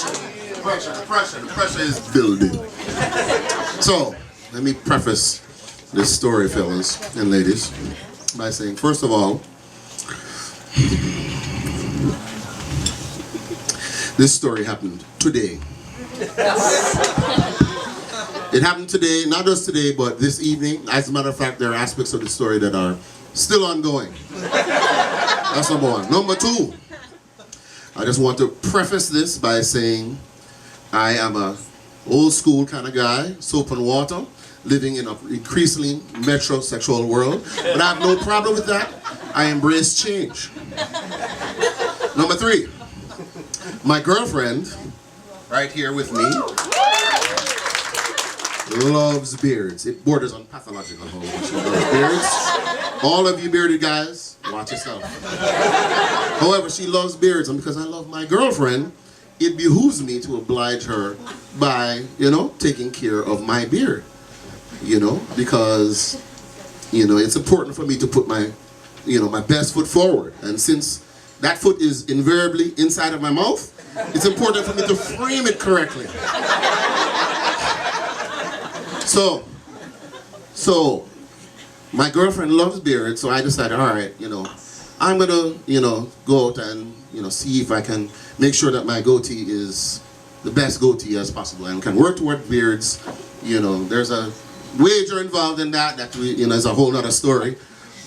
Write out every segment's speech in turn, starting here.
The pressure is building. So, let me preface this story, fellas and ladies, by saying, first of all, this story happened today. It happened today, not just today, but this evening. As a matter of fact, there are aspects of the story that are still ongoing. That's number one. Number two, I just want to preface this by saying I am a old school kind of guy, soap and water, living in an increasingly metrosexual world. But I have no problem with that. I embrace change. Number three, my girlfriend, right here with me, loves beards. It borders on pathological, however. She loves beards. All of you bearded guys, watch yourself. However, she loves beards, and because I love my girlfriend, it behooves me to oblige her by, taking care of my beard. Because, it's important for me to put my, my best foot forward. And since that foot is invariably inside of my mouth, it's important for me to frame it correctly. So my girlfriend loves beards, so I decided, all right, I'm gonna, go out and, see if I can make sure that my goatee is the best goatee as possible and can work toward beards. There's a wager involved in that we, is a whole other story.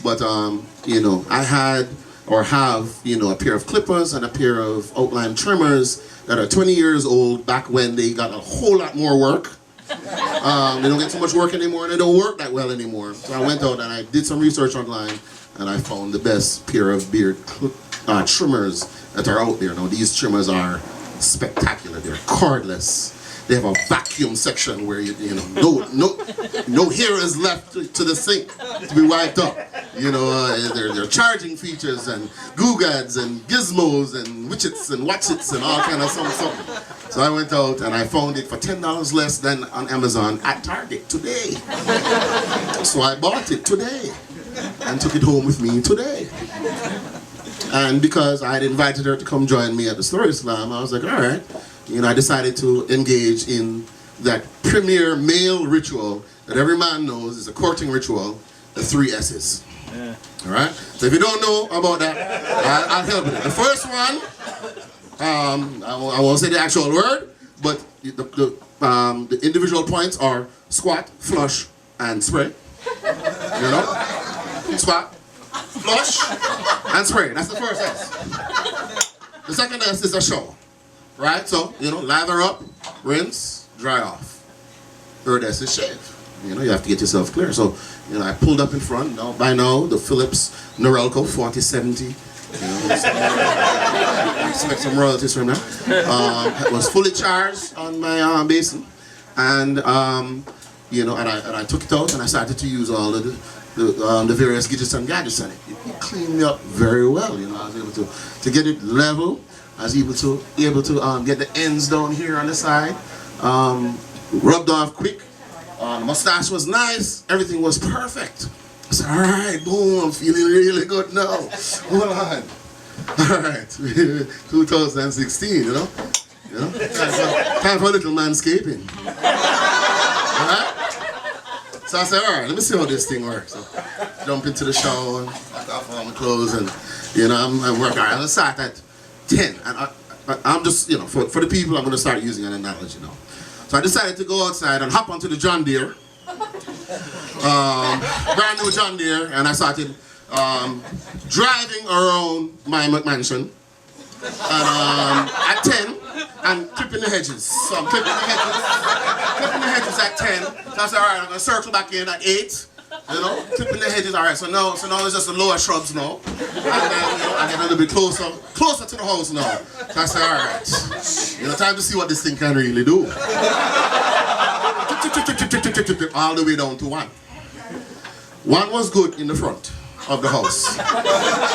But, I had or have, a pair of clippers and a pair of outline trimmers that are 20 years old back when they got a whole lot more work. They don't get so much work anymore, and they don't work that well anymore. So I went out and I did some research online, and I found the best pair of beard trimmers that are out there. Now these trimmers are spectacular. They're cordless. They have a vacuum section where no hair is left to the sink to be wiped up. There are charging features and googads and gizmos and widgets and watchets and all kind of something. So I went out and I found it for $10 less than on Amazon at Target today. So I bought it today and took it home with me today. And because I had invited her to come join me at the StorySlam, I was like, all right. I decided to engage in that premier male ritual that every man knows is a courting ritual, the 3 S's. Yeah. All right? So if you don't know about that, I'll help you. The first one, I won't say the actual word, but the individual points are squat, flush, and spray. Squat, flush, and spray. That's the first S. The second S is a shower. Right? So, lather up, rinse, dry off. Third S is shave. You have to get yourself clear. So, I pulled up in front. By now, the Philips Norelco 4070. Expect some royalties from that. It was fully charged on my basin. And, and I took it out and I started to use all of the various gadgets and gadgets on it. It cleaned me up very well. I was able to get it level. I was able to get the ends down here on the side, rubbed off quick. The mustache was nice. Everything was perfect. I said, all right, boom, I'm feeling really good now. Hold on. All right, 2016, time for a little manscaping. All right? So I said, all right, let me see how this thing works. So jump into the shower, knock off all my clothes, and I'm working. All right, let's start at 10, and I'm just, for the people, I'm going to start using an analogy now. So I decided to go outside and hop onto the John Deere, brand new John Deere, and I started driving around my mansion, and at 10, and clipping the hedges. So I'm clipping the hedges at 10. So I said, all right, I'm going to circle back in at 8. Clipping the hedges, all right, so now it's just the lower shrubs now. And then, I get a little bit closer to the house now. So I say, all right, time to see what this thing can really do. All the way down to 1. 1 was good in the front of the house.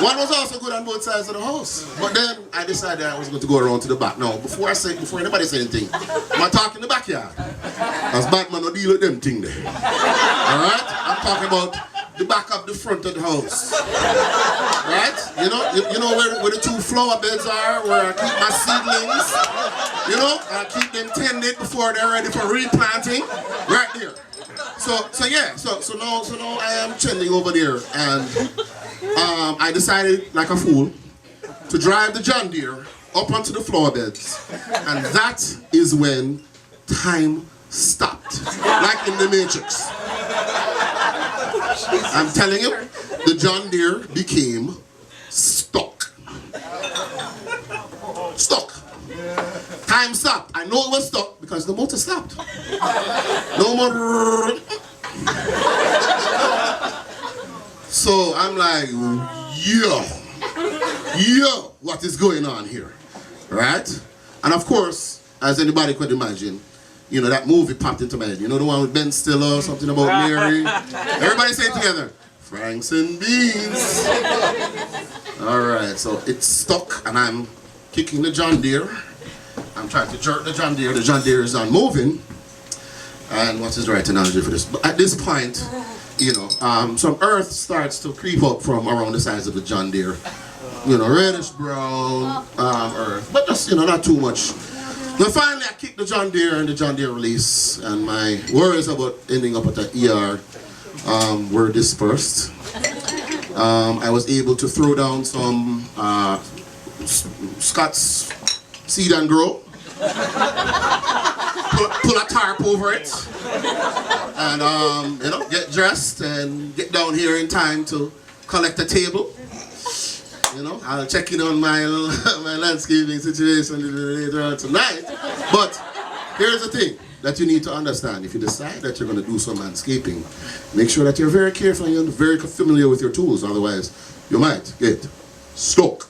1 was also good on both sides of the house. But then I decided I was going to go around to the back. Now, before anybody say anything, I'm talking the backyard. As Batman, no deal with them thing there. Alright? I'm talking about the back of the front of the house. Right? You know where the 2 flower beds are, where I keep my seedlings. You know, I keep them tended before they're ready for replanting. Right there. So now I am trending over there, and I decided, like a fool, to drive the John Deere up onto the flower beds, and that is when time stopped, like in the Matrix. I'm telling you, the John Deere became stuck. Stuck. Time stopped. I know it was stuck because the motor stopped. No more. So I'm like, yo, what is going on here? Right? And of course, as anybody could imagine, you know, that movie popped into my head. You know the one with Ben Stiller, something about Mary? Everybody say it together. Franks and beans. Alright, so it's stuck and I'm kicking the John Deere. I'm trying to jerk the John Deere. The John Deere is not moving. And what is the right analogy for this? But at this point, you know, some earth starts to creep up from around the sides of the John Deere. You know, reddish brown earth, but just, you know, not too much. Then finally I kicked the John Deere and the John Deere release, and my worries about ending up at the ER were dispersed. I was able to throw down some Scott's Seed and Grow, pull a tarp over it, and you know, get dressed and get down here in time to collect a table. You know, I'll check in on my landscaping situation later on tonight. But here's the thing that you need to understand. If you decide that you're going to do some landscaping, make sure that you're very careful and you're very familiar with your tools. Otherwise, you might get stuck.